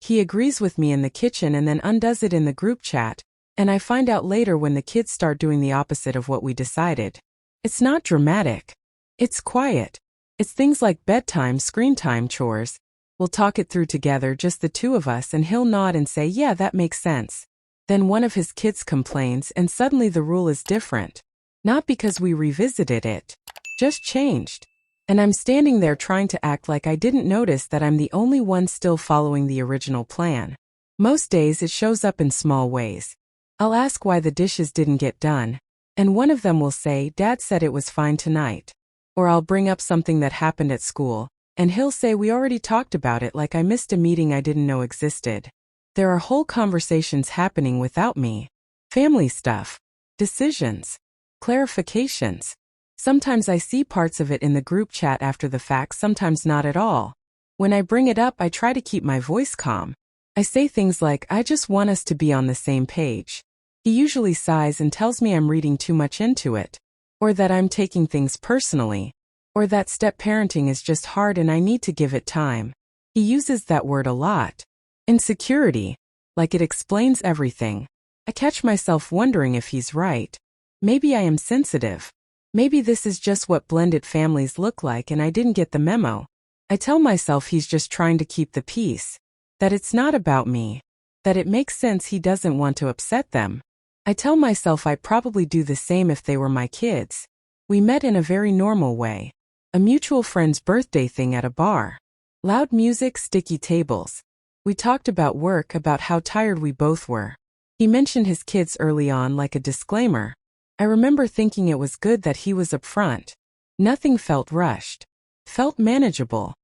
He agrees with me in the kitchen and then undoes it in the group chat, and I find out later when the kids start doing the opposite of what we decided. It's not dramatic. It's quiet. It's things like bedtime, screen time, chores. We'll talk it through together, just the two of us, and he'll nod and say, yeah, that makes sense. Then one of his kids complains and suddenly the rule is different. Not because we revisited it. Just changed. And I'm standing there trying to act like I didn't notice that I'm the only one still following the original plan. Most days it shows up in small ways. I'll ask why the dishes didn't get done, and one of them will say, Dad said it was fine tonight. Or I'll bring up something that happened at school, and he'll say we already talked about it, like I missed a meeting I didn't know existed. There are whole conversations happening without me. Family stuff. Decisions. Clarifications. Sometimes I see parts of it in the group chat after the fact, sometimes not at all. When I bring it up, I try to keep my voice calm. I say things like, I just want us to be on the same page. He usually sighs and tells me I'm reading too much into it, or that I'm taking things personally, or that step-parenting is just hard and I need to give it time. He uses that word a lot. Insecurity. Like it explains everything. I catch myself wondering if he's right. Maybe I am sensitive. Maybe this is just what blended families look like and I didn't get the memo. I tell myself he's just trying to keep the peace. That it's not about me. That it makes sense he doesn't want to upset them. I tell myself I probably do the same if they were my kids. We met in a very normal way. A mutual friend's birthday thing at a bar. Loud music, sticky tables. We talked about work, about how tired we both were. He mentioned his kids early on like a disclaimer. I remember thinking it was good that he was upfront. Nothing felt rushed. Felt manageable.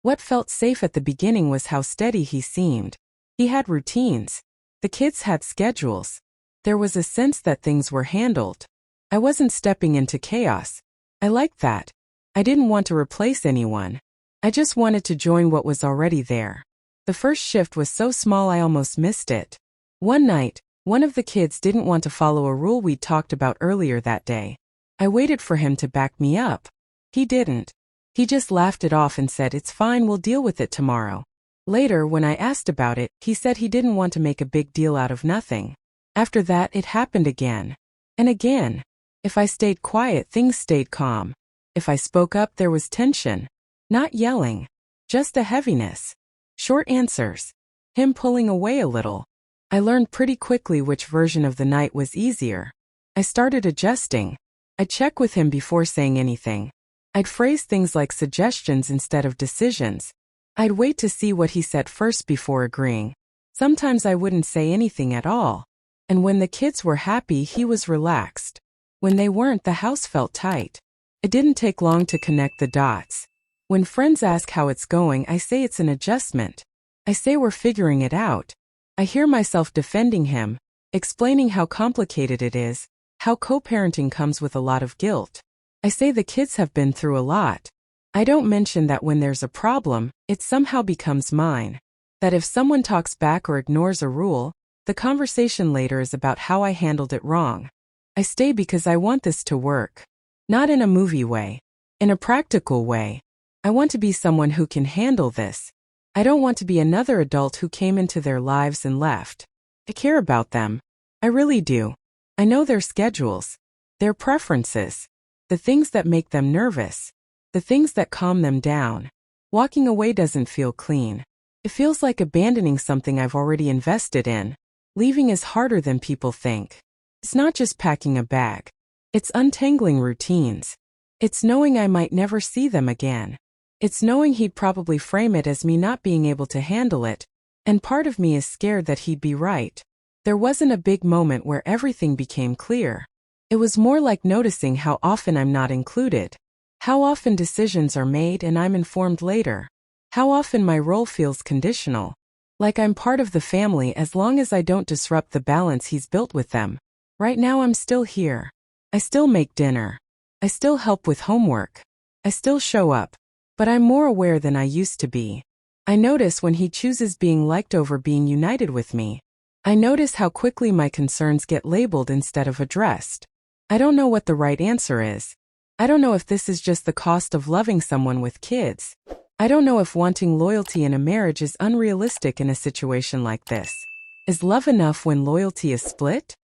What felt safe at the beginning was how steady he seemed. He had routines. The kids had schedules. There was a sense that things were handled. I wasn't stepping into chaos. I liked that. I didn't want to replace anyone. I just wanted to join what was already there. The first shift was so small I almost missed it. One night, one of the kids didn't want to follow a rule we'd talked about earlier that day. I waited for him to back me up. He didn't. He just laughed it off and said, it's fine, we'll deal with it tomorrow. Later, when I asked about it, he said he didn't want to make a big deal out of nothing. After that, it happened again. And again. If I stayed quiet, things stayed calm. If I spoke up, there was tension. Not yelling. Just a heaviness. Short answers. Him pulling away a little. I learned pretty quickly which version of the night was easier. I started adjusting. I'd check with him before saying anything. I'd phrase things like suggestions instead of decisions. I'd wait to see what he said first before agreeing. Sometimes I wouldn't say anything at all. And when the kids were happy, he was relaxed. When they weren't, the house felt tight. It didn't take long to connect the dots. When friends ask how it's going, I say it's an adjustment. I say we're figuring it out. I hear myself defending him, explaining how complicated it is, how co-parenting comes with a lot of guilt. I say the kids have been through a lot. I don't mention that when there's a problem, it somehow becomes mine. That if someone talks back or ignores a rule, the conversation later is about how I handled it wrong. I stay because I want this to work. Not in a movie way. In a practical way. I want to be someone who can handle this. I don't want to be another adult who came into their lives and left. I care about them. I really do. I know their schedules. Their preferences. The things that make them nervous. The things that calm them down. Walking away doesn't feel clean. It feels like abandoning something I've already invested in. Leaving is harder than people think. It's not just packing a bag. It's untangling routines. It's knowing I might never see them again. It's knowing he'd probably frame it as me not being able to handle it, and part of me is scared that he'd be right. There wasn't a big moment where everything became clear. It was more like noticing how often I'm not included. How often decisions are made and I'm informed later. How often my role feels conditional. Like I'm part of the family as long as I don't disrupt the balance he's built with them. Right now I'm still here. I still make dinner. I still help with homework. I still show up. But I'm more aware than I used to be. I notice when he chooses being liked over being united with me. I notice how quickly my concerns get labeled instead of addressed. I don't know what the right answer is. I don't know if this is just the cost of loving someone with kids. I don't know if wanting loyalty in a marriage is unrealistic in a situation like this. Is love enough when loyalty is split?